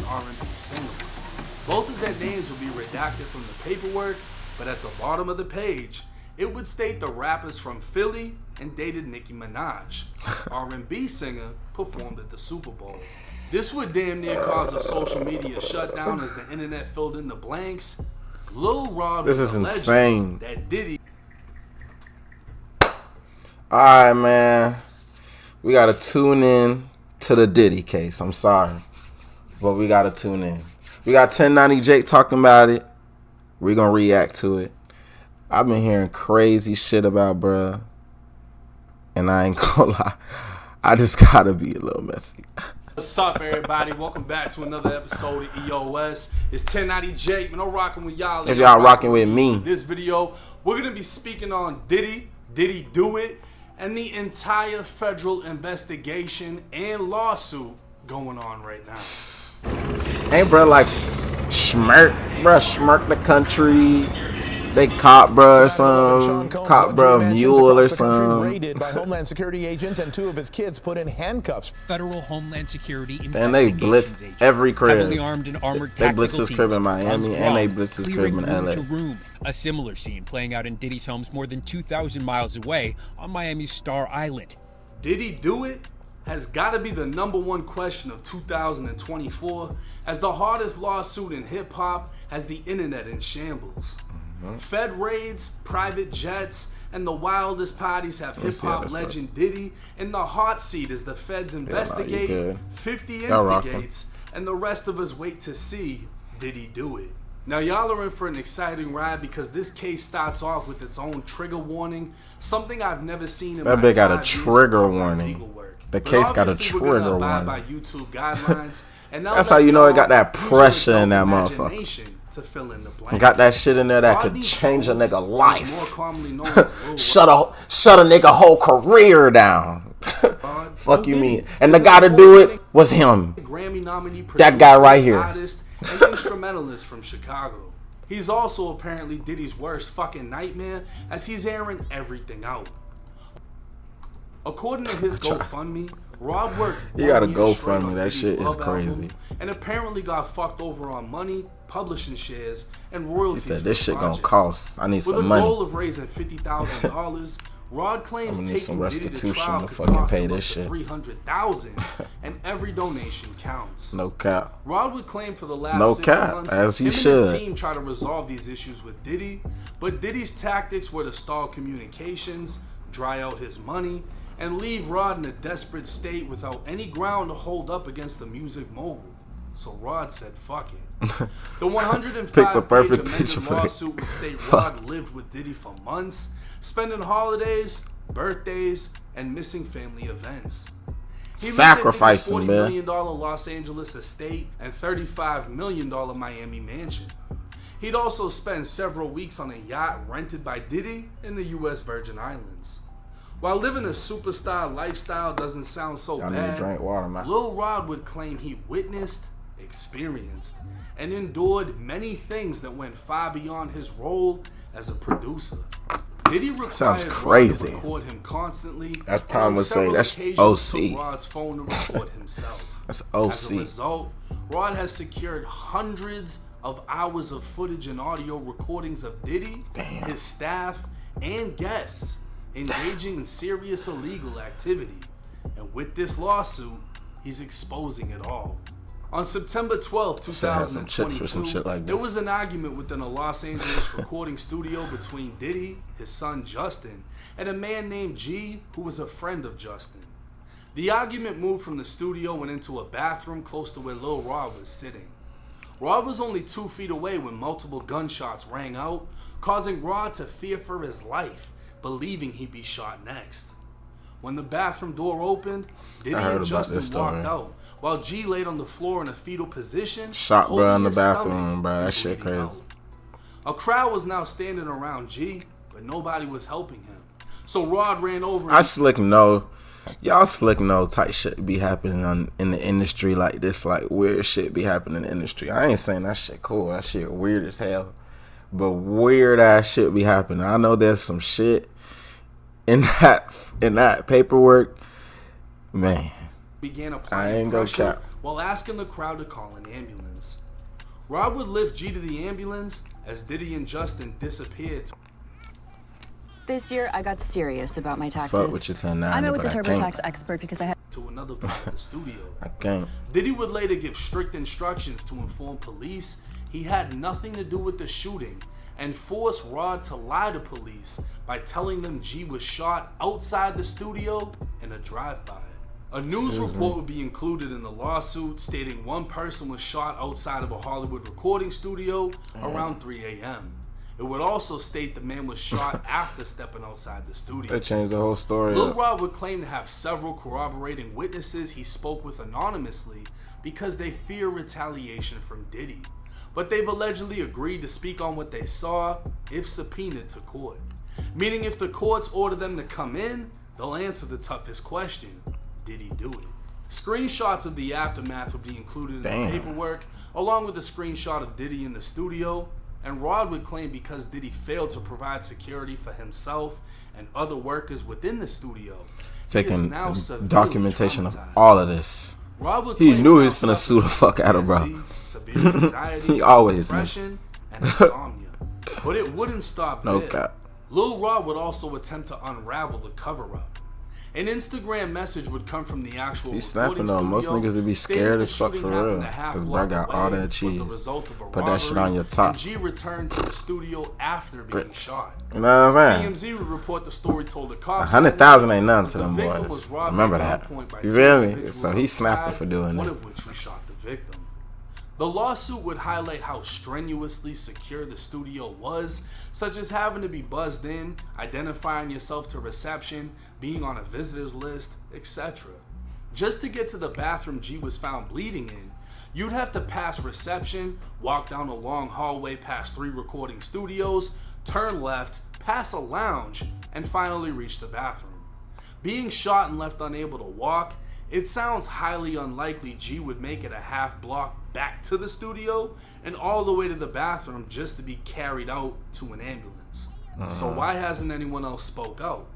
R&B singer. Both of their names would be redacted from the paperwork, but at the bottom of the page, it would state the rappers from Philly and dated Nicki Minaj. R&B singer performed at the Super Bowl. This would damn near cause a social media shutdown as the internet filled in the blanks. Lil Rod This was is a insane. legend that Diddy. Alright, man. We gotta tune in to the Diddy case. I'm sorry, but we gotta tune in. We got 1090 Jake talking about it. We're gonna react to it. I've been hearing crazy shit about bruh, and I ain't gonna lie, I just gotta be a little messy. What's up, everybody? Welcome back to another episode of EOS. It's 1090 Jake, man. I'm rocking with y'all. If y'all rocking with me. In this video, we're gonna be speaking on Diddy Do It, and the entire federal investigation and lawsuit going on right now. Ain't bruh like smirk the country. They caught bruh some, caught bruh mule or some. Raided by Homeland Security agents and 2 of his kids put in handcuffs. Federal Homeland Security And they blitzed every crib. Heavily armed and armored They blitzed tactical his crib in teams Miami runs and they wrong, blitzed his crib clearing in room LA. to room. A similar scene playing out in Diddy's homes more than 2,000 miles away on Miami's Star Island. Diddy do it has got to be the #1 question of 2024, as the hardest lawsuit in hip-hop has the internet in shambles. Fed raids, private jets, and the wildest parties have hip-hop legend Diddy in the hot seat as the feds investigate, 50 instigates, and the rest of us wait to see Diddy do it. Now y'all are in for an exciting ride because this case starts off with its own trigger warning, something I've never seen in That my bitch got a 5 years trigger of warning. legal work. The But case got a obviously we're gonna trigger abide by warning. YouTube guidelines, and now That's let how you know y'all it got that use your pressure in that adult motherfucker. imagination to fill in the blanks. Got that shit in there that could Rodney change a Coles, nigga who's more life. commonly known as Lil Shut a nigga whole career down. Rod, Fuck you Diddy mean? And the is guy an to do it award-winning was him. Grammy nominee That guy right producer, here. artist, and instrumentalist from Chicago. He's also apparently Diddy's worst fucking nightmare, as he's airing everything out. According to his GoFundMe, Rod worked. You gotta 1 year straight GoFundMe, on that Diddy's shit is Love crazy. album, and apparently got fucked over on money, publishing shares, and royalties. He said for this the shit gonna project. cost. I need With some a money. goal of raising $50,000, Rod claims I'm gonna need some taking Diddy to restitution trial to could fucking cost pay him this up to shit. $300,000, and every donation counts. No cap. Rod would claim for the last No 6 cap, months, as he him should. and his team try to resolve these issues with Diddy, but Diddy's tactics were to stall communications, dry out his money, and leave Rod in a desperate state without any ground to hold up against the music mogul. So Rod said, fuck it. The 105 Pick the perfect page picture amended for it. lawsuit would state Rod lived with Diddy for months, spending holidays, birthdays, and missing family events. He Sacrificing, $40 man. million Los Angeles estate and $35 million Miami mansion. He'd also spend several weeks on a yacht rented by Diddy in the U.S. Virgin Islands. While living a superstar lifestyle doesn't sound so Y'all need to bad, drink water, man. Lil Rod would claim he witnessed, experienced, and endured many things that went far beyond his role as a producer. Diddy required Sounds Rod crazy. to record him constantly. That's and probably on would say several that's occasions OC. took Rod's phone to record himself. That's As a OC. result, Rod has secured hundreds of hours of footage and audio recordings of Diddy, his staff, and guests engaging in serious illegal activity. And with this lawsuit, he's exposing it all. On September 12, Should have some chips for some 2022, shit like there this. was an argument within a Los Angeles recording studio between Diddy, his son Justin, and a man named G, who was a friend of Justin. The argument moved from the studio and into a bathroom close to where Lil Rod was sitting. Rod was only 2 feet away when multiple gunshots rang out, causing Rod to fear for his life, believing he'd be shot next. When the bathroom door opened, Diddy I heard and about Justin this story. walked out, while G laid on the floor in a fetal position, Shot holding bro in the his bathroom, stomach bro. That and shit bleeding crazy. out. A crowd was now standing around G, but nobody was helping him. So Rod ran over I and slick know. Y'all slick know type shit be happening in the industry like this, like weird shit be happening in the industry. I ain't saying that shit cool. That shit weird as hell. But weird ass shit be happening. I know there's some shit in that paperwork. Man, began I applying ain't gonna pressure cap. while asking the crowd to call an ambulance. Rod would lift G to the ambulance as Diddy and Justin disappeared. This year, I got serious about my taxes. Fuck with your 1090, I met with but a I can't. TurboTax expert because I had To another part of the studio. I can't. Diddy would later give strict instructions to inform police he had nothing to do with the shooting and force Rod to lie to police by telling them G was shot outside the studio in a drive-by. A news report would be included in the lawsuit stating one person was shot outside of a Hollywood recording studio around 3 a.m. It would also state the man was shot after stepping outside the studio. That changed the whole story. Lil Rod would claim to have several corroborating witnesses he spoke with anonymously because they fear retaliation from Diddy. But they've allegedly agreed to speak on what they saw if subpoenaed to court. Meaning if the courts order them to come in, they'll answer the toughest question: did he do it? Screenshots of the aftermath would be included in the paperwork, along with a screenshot of Diddy in the studio. And Rod would claim because Diddy failed to provide security for himself and other workers within the studio, taking now documentation of traumatized. all of this. He knew he was finna sue the fuck out of bro. He always knew. Depression and insomnia. But it wouldn't stop No there. cap. Lil Rod would also attempt to unravel the cover-up. An Instagram message would come from the actual He's recording snapping though. Most studio niggas would be stating scared the as fuck shooting for real. happened a half Cause bro block got all away that was cheese. the result of a Put that shit robbery, on your top. And G returned to the studio after being Grits. shot. You know what I'm saying? TMZ would report the story told the cops. 100,000 ain't nothing to but the them victim boys. was robbed Remember at that. gunpoint by You two feel me? individuals So he's snapping outside, for doing one this. of which who shot the victim. The lawsuit would highlight how strenuously secure the studio was, such as having to be buzzed in, identifying yourself to reception, being on a visitor's list, etc. Just to get to the bathroom G was found bleeding in, you'd have to pass reception, walk down a long hallway past 3 recording studios, turn left, pass a lounge, and finally reach the bathroom. Being shot and left unable to walk, it sounds highly unlikely G would make it a half block back to the studio and all the way to the bathroom just to be carried out to an ambulance. So why hasn't anyone else spoke out?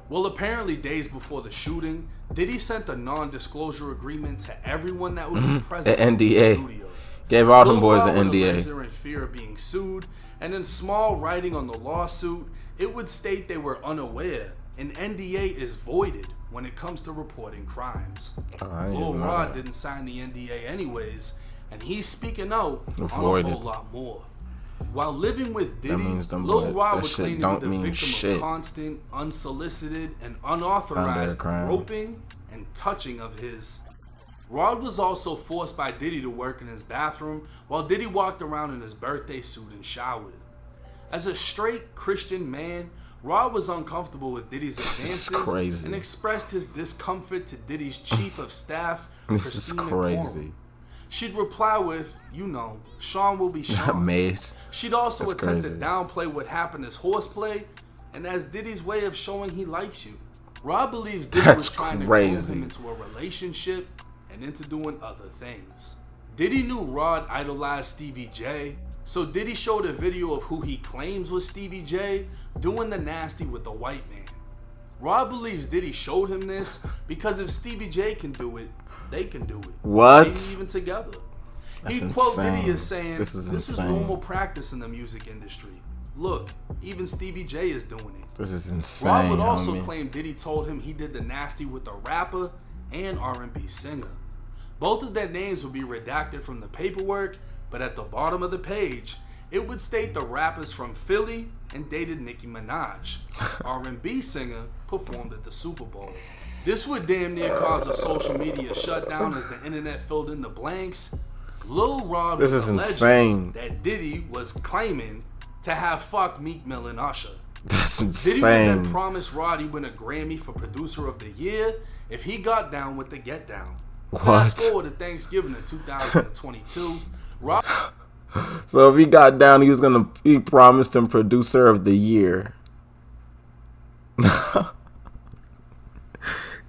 Well, apparently days before the shooting, Diddy sent a non-disclosure agreement to everyone that would be present An in the NDA. studio. Gave all them Lil boys Rod an would allege NDA. they were in fear of being sued, and in small writing on the lawsuit, it would state they were unaware an NDA is voided when it comes to reporting crimes. Lil Rod didn't sign the NDA anyways, and he's speaking out on a whole lot more. While living with Diddy, Lil Rod would claim to be the victim of constant, unsolicited, and unauthorized groping and touching of his. Rod was also forced by Diddy to work in his bathroom while Diddy walked around in his birthday suit and showered. As a straight Christian man, Rod was uncomfortable with Diddy's advances and expressed his discomfort to Diddy's chief of staff, Christina Corum. She'd reply with, you know, Sean will be Sean. She'd also attempt to downplay what happened as horseplay and as Diddy's way of showing he likes you. Rod believes Diddy was trying to groom him into a relationship and into doing other things. Diddy knew Rod idolized Stevie J, so Diddy showed a video of who he claims was Stevie J doing the nasty with the white man. Rod believes Diddy showed him this because if Stevie J can do it, they can do it. What? Maybe even together. That's He'd quote insane. Diddy as saying, This is normal practice in the music industry. Look, even Stevie J is doing it. This is insane. Rod would also claim Diddy told him he did the nasty with a rapper and R&B singer. Both of their names would be redacted from the paperwork, but at the bottom of the page, it would state the rappers from Philly and dated Nicki Minaj. R&B singer performed at the Super Bowl. This would damn near cause a social media shutdown as the internet filled in the blanks. Lil Rod was insane. That Diddy was claiming to have fucked Meek Mill and Usher. That's insane. Diddy would then promise Rod he'd win a Grammy for Producer of the Year if he got down with the Get Down. Fast forward to Thanksgiving in 2022. So if he got down, he promised him Producer of the Year.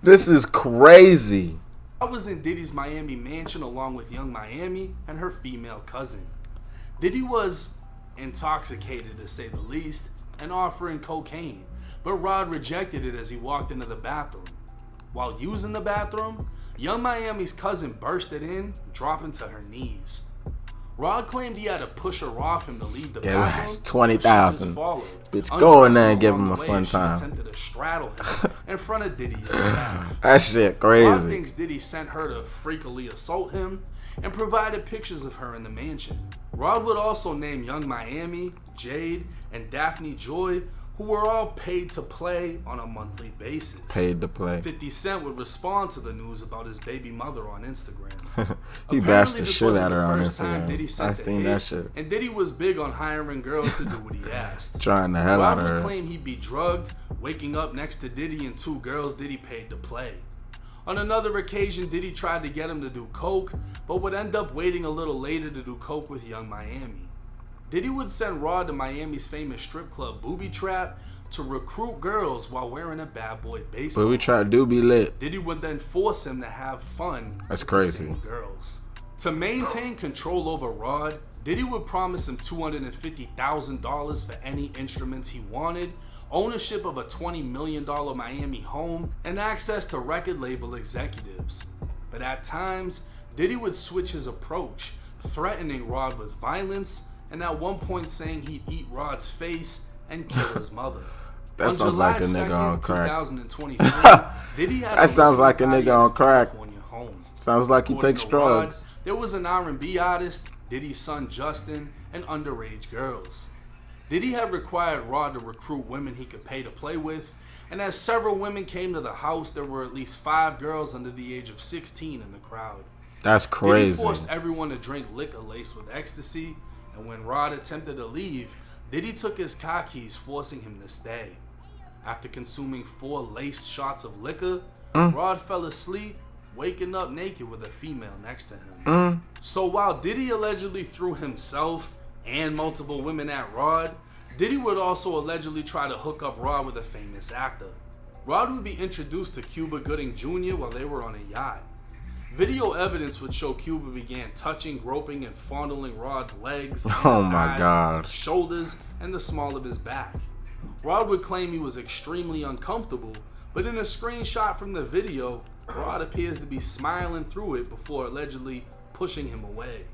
This is crazy. I was in Diddy's Miami mansion along with Young Miami and her female cousin. Diddy was intoxicated to say the least and offering cocaine, but Rod rejected it as he walked into the bathroom. While using the bathroom, Young Miami's cousin bursted in, dropping to her knees. Rod claimed he had to push her off him to leave the bathroom. It's 20,000. Bitch, go in there and give him a fun time. Attempted to straddle him in front of Diddy and staff. That shit Rod crazy. thinks Diddy sent her to freakily assault him and provided pictures of her in the mansion. Rod would also name Young Miami, Jade, and Daphne Joy, who were all paid to play on a monthly basis. Paid to play. 50 Cent would respond to the news about his baby mother on Instagram. He bashed the shit out of her on Instagram. I seen that shit. And Diddy was big on hiring girls to do what he asked. Trying the hell out of her. Rod would claim he'd be drugged, waking up next to Diddy and two girls Diddy paid to play. On another occasion, Diddy tried to get him to do coke, but would end up waiting a little later to do coke with Young Miami. Diddy would send Rod to Miami's famous strip club Booby Trap to recruit girls while wearing a Bad Boy baseball. Booby Trap do be lit. Diddy would then force him to have fun That's with crazy. the same girls. To maintain control over Rod, Diddy would promise him $250,000 for any instruments he wanted, ownership of a $20 million Miami home, and access to record label executives. But at times, Diddy would switch his approach, threatening Rod with violence, and at one point saying he'd eat Rod's face and kill his mother. That on sounds July like a nigga 2nd, on crack. 2023, Diddy had That sounds like a nigga on crack. Home. Sounds like he According takes to drugs. Rod, there was an R&B artist, Diddy's son Justin, and underage girls. Diddy had required Rod to recruit women he could pay to play with, and as several women came to the house, there were at least 5 girls under the age of 16 in the crowd. That's crazy. Diddy forced everyone to drink liquor laced with ecstasy, and when Rod attempted to leave, Diddy took his car keys, forcing him to stay. After consuming 4 laced shots of liquor, Rod fell asleep, waking up naked with a female next to him. So while Diddy allegedly threw himself and multiple women at Rod, Diddy would also allegedly try to hook up Rod with a famous actor. Rod would be introduced to Cuba Gooding Jr. while they were on a yacht. Video evidence would show Cuba began touching, groping, and fondling Rod's legs, Oh my thighs, God. shoulders, and the small of his back. Rod would claim he was extremely uncomfortable, but in a screenshot from the video, Rod appears to be smiling through it before allegedly pushing him away.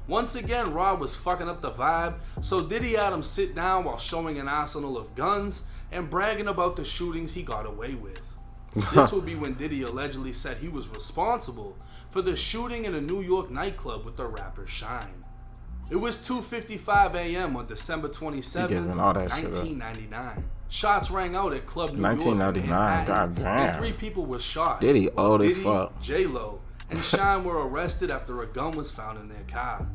Once again, Rod was fucking up the vibe, so Diddy had him sit down while showing an arsenal of guns and bragging about the shootings he got away with. This would be when Diddy allegedly said he was responsible for the shooting in a New York nightclub with the rapper Shine. It was 2:55 a.m. on December 27, 1999. Shots rang out at Club New York in 1999, Manhattan, goddamn. and 3 people were shot. Diddy while old as Diddy, fuck. J-Lo, and Shine were arrested after a gun was found in their car.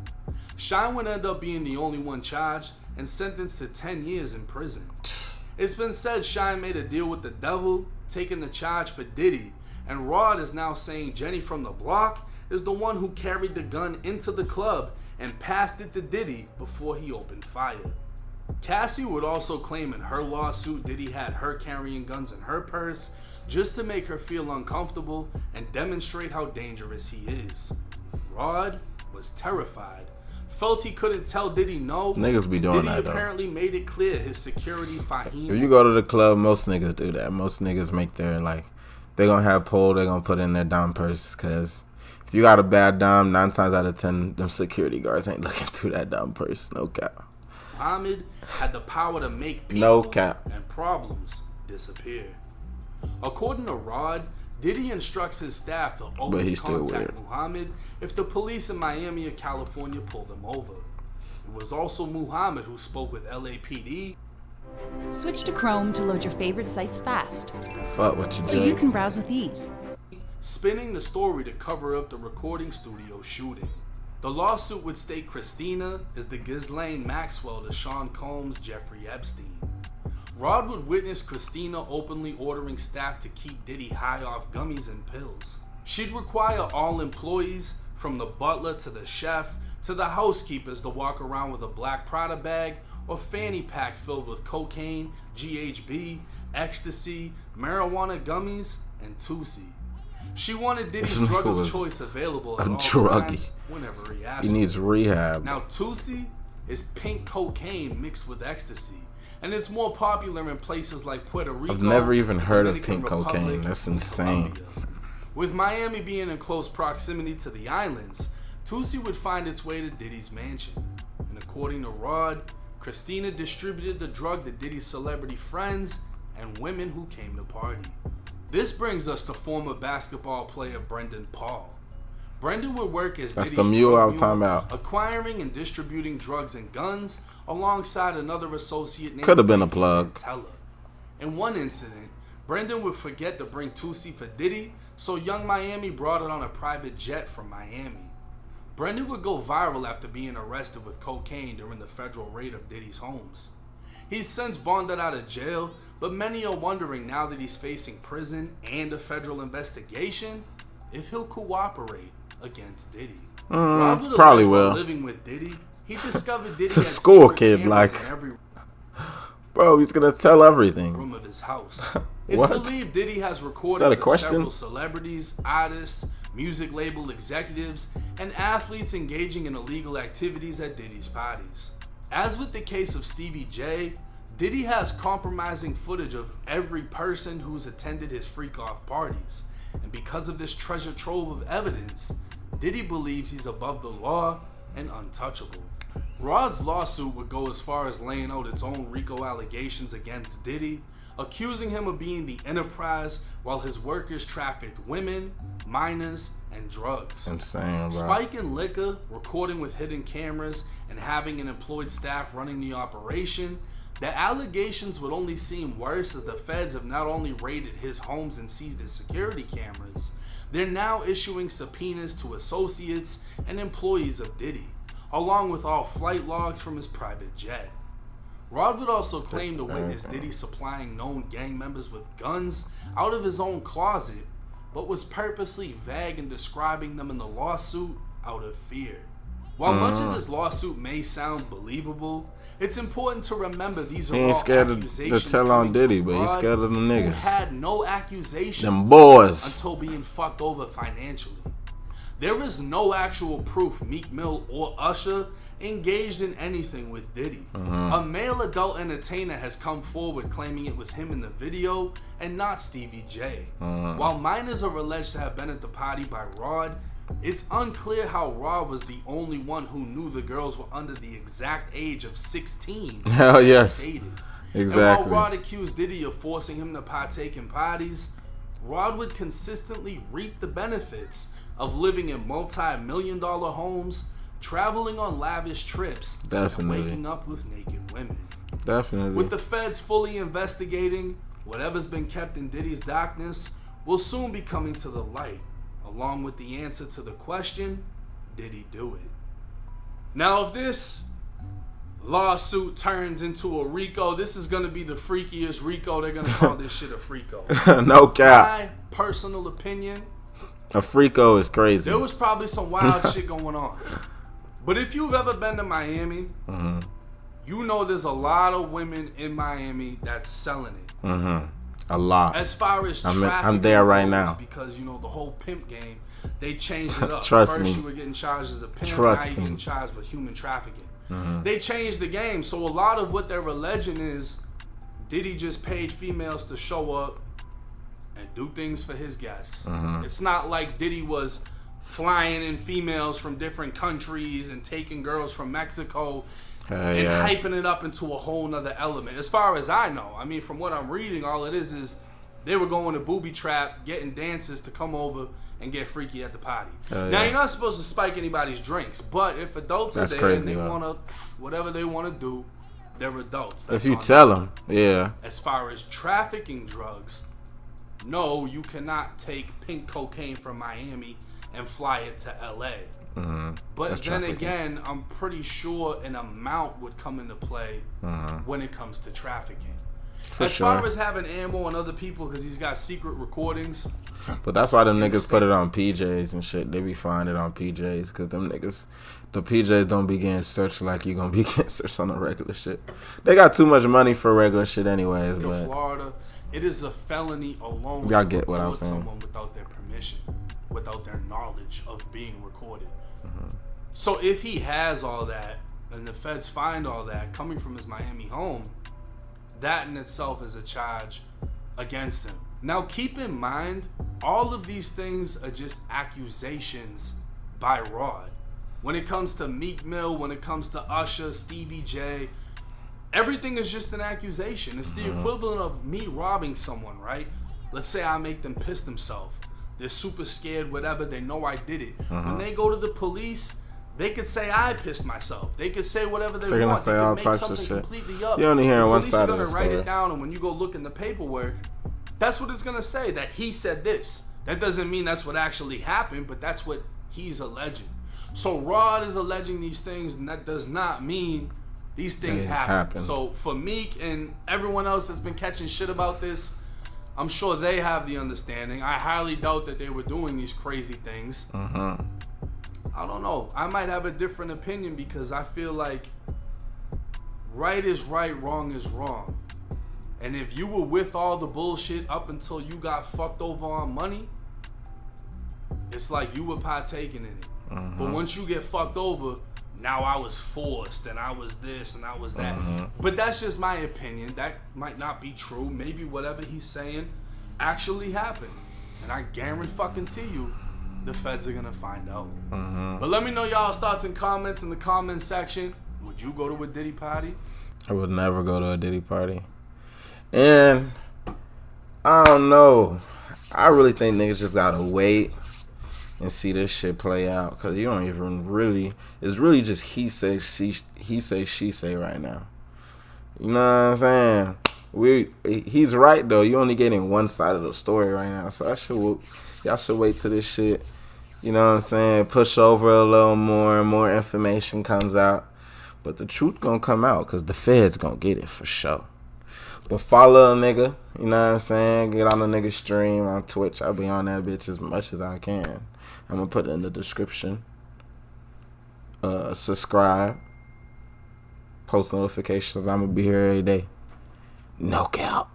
Shine would end up being the only one charged and sentenced to 10 years in prison. It's been said Shine made a deal with the devil, taking the charge for Diddy, and Rod is now saying Jenny from the block is the one who carried the gun into the club and passed it to Diddy before he opened fire. Cassie would also claim in her lawsuit Diddy had her carrying guns in her purse just to make her feel uncomfortable and demonstrate how dangerous he is. Rod was terrified, felt he couldn't tell Diddy no. Niggas be doing Diddy that, though. apparently made it clear his security Fahim. If you go to the club, most niggas do that. Most niggas make their, like, they gonna have pull, they gonna put in their dime purse, because if you got a bad dime, 9 times out of 10, them security guards ain't looking through that dime purse. No cap. Muhammad had the power to make people No cap. and problems disappear. According to Rod, Diddy instructs his staff to always contact Muhammad if the police in Miami or California pull them over. It was also Muhammad who spoke with LAPD. Switch to Chrome to load your favorite sites fast, Fuck what you so do. you can browse with ease. Spinning the story to cover up the recording studio shooting. The lawsuit would state Christina is the Ghislaine Maxwell to Sean Combs' Jeffrey Epstein. Rod would witness Christina openly ordering staff to keep Diddy high off gummies and pills. She'd require all employees, from the butler to the chef to the housekeepers, to walk around with a black Prada bag or fanny pack filled with cocaine, GHB, ecstasy, marijuana gummies, and Tusi. She wanted Diddy's This drug of was choice available a at all druggie. times whenever he asked He for needs it. rehab. Now Tusi is pink cocaine mixed with ecstasy, and it's more popular in places like Puerto Rico. I've never even heard of Dominican pink cocaine. Republic, That's and insane. Colombia. With Miami being in close proximity to the islands, Tootsie would find its way to Diddy's mansion. And according to Rod, Christina distributed the drug to Diddy's celebrity friends and women who came to party. This brings us to former basketball player Brendan Paul. Brendan would work as That's Diddy's the mule drug I was talking about. acquiring and distributing drugs and guns alongside another associate named Could have been a Frankie plug. Santella. In one incident, Brendan would forget to bring Tootsie for Diddy, so Young Miami brought it on a private jet from Miami. Brendan would go viral after being arrested with cocaine during the federal raid of Diddy's homes. He's since bonded out of jail, but many are wondering now that he's facing prison and a federal investigation, if he'll cooperate against Diddy. Rob would probably allege while will. living with Diddy, he discovered Diddy It's a had school secret kid, cameras like- in every Bro, he's gonna tell everything. room of his house. It's What? believed Diddy has Is that a recordings of question? several celebrities, artists, music label executives, and athletes engaging in illegal activities at Diddy's parties. As with the case of Stevie J, Diddy has compromising footage of every person who's attended his freak-off parties. And because of this treasure trove of evidence, Diddy believes he's above the law and untouchable. Rod's lawsuit would go as far as laying out its own RICO allegations against Diddy, accusing him of being the enterprise while his workers trafficked women, minors, and drugs. Insane, bro. Spiking liquor, recording with hidden cameras, and having an employed staff running the operation, the allegations would only seem worse as the feds have not only raided his homes and seized his security cameras, they're now issuing subpoenas to associates and employees of Diddy, along with all flight logs from his private jet. Rod would also claim to witness Diddy supplying known gang members with guns out of his own closet, but was purposely vague in describing them in the lawsuit out of fear. While much of this lawsuit may sound believable, it's important to remember these are He ain't all scared accusations to tell coming on Diddy, from but he's Rod, scared of them who niggas. had no accusations Them boys. until being fucked over financially. There is no actual proof Meek Mill or Usher engaged in anything with Diddy. A male adult entertainer has come forward claiming it was him in the video and not Stevie J. While minors are alleged to have been at the party by Rod, it's unclear how Rod was the only one who knew the girls were under the exact age of 16. Hell as yes. stated. Exactly. And while Rod accused Diddy of forcing him to partake in parties, Rod would consistently reap the benefits of living in multi-million-dollar homes, traveling on lavish trips, Definitely. and waking up with naked women. Definitely. With the feds fully investigating, whatever's been kept in Diddy's darkness will soon be coming to the light, along with the answer to the question, did he do it? Now, if this lawsuit turns into a RICO, this is going to be the freakiest RICO. They're going to call this shit a FRICO. No cap. My personal opinion, A freako is crazy. there was probably some wild shit going on. But if you've ever been to Miami, you know there's a lot of women in Miami that's selling it. A lot. As far as I'm trafficking there right goes, now. because you know the whole pimp game, they changed it up. Trust First me. you were getting charged as a pimp, Trust now you're me. getting charged with human trafficking. They changed the game, so a lot of what they're alleging is Diddy just paid females to show up and do things for his guests. It's not like Diddy was flying in females from different countries and taking girls from Mexico and yeah. hyping it up into a whole nother element. As far as I know, I mean, from what I'm reading, all it is they were going to booby trap, getting dancers to come over and get freaky at the party. Now, yeah. you're not supposed to spike anybody's drinks, but if adults That's are there crazy, and they though. want to, whatever they want to do, they're adults. That's If you on tell them. them, yeah. As far as trafficking drugs, no, you cannot take pink cocaine from Miami and fly it to LA. But That's then trafficking. again, I'm pretty sure an amount would come into play when it comes to trafficking. For as sure. far as having ammo on other people because he's got secret recordings, But that's why them niggas put it on PJs and shit. They be finding it on PJs because them niggas, the PJs don't be getting searched like you gonna be getting searched on the regular shit. They got too much money for regular shit anyways, in but Florida, it is a felony alone Y'all to get what I'm record saying. someone without their permission, without their knowledge of being recorded. So if he has all that, and the feds find all that coming from his Miami home, that in itself is a charge against him. Now keep in mind, all of these things are just accusations by Rod. When it comes to Meek Mill, when it comes to Usher, Stevie J, everything is just an accusation. It's the equivalent of me robbing someone, right? Let's say I make them piss themselves. They're super scared, whatever. They know I did it. When they go to the police, they could say I pissed myself. They could say whatever they They're want. gonna say all types of shit. Completely up. You're only hearing one police side are of the gonna write story. it down, and when you go look in the paperwork, that's what it's gonna say, that he said this. That doesn't mean that's what actually happened, but that's what he's alleging. So Rod is alleging these things, and that does not mean these things happen. So for Meek and everyone else that's been catching shit about this, I'm sure they have the understanding. I highly doubt that they were doing these crazy things. I don't know. I might have a different opinion because I feel like right is right, wrong is wrong. And if you were with all the bullshit up until you got fucked over on money, it's like you were partaking in it. But once you get fucked over, now I was forced and I was this and I was that. But that's just my opinion. That might not be true. Maybe whatever he's saying actually happened. And I guarantee you, the feds are gonna find out. But let me know y'all's thoughts and comments in the comments section. Would you go to a Diddy party? I would never go to a Diddy party. And I don't know. I really think niggas just gotta wait and see this shit play out, because you don't even really, it's really just he say, she say right now. You know what I'm saying? He's right though. You only getting one side of the story right now, so y'all should wait till this shit, you know what I'm saying, push over a little more and more information comes out. But the truth gonna come out, because the feds gonna get it for sure. But follow a nigga, you know what I'm saying? Get on the nigga stream on Twitch. I'll be on that bitch as much as I can. I'm gonna put it in the description. Subscribe. Post notifications. I'm gonna be here every day. No cap.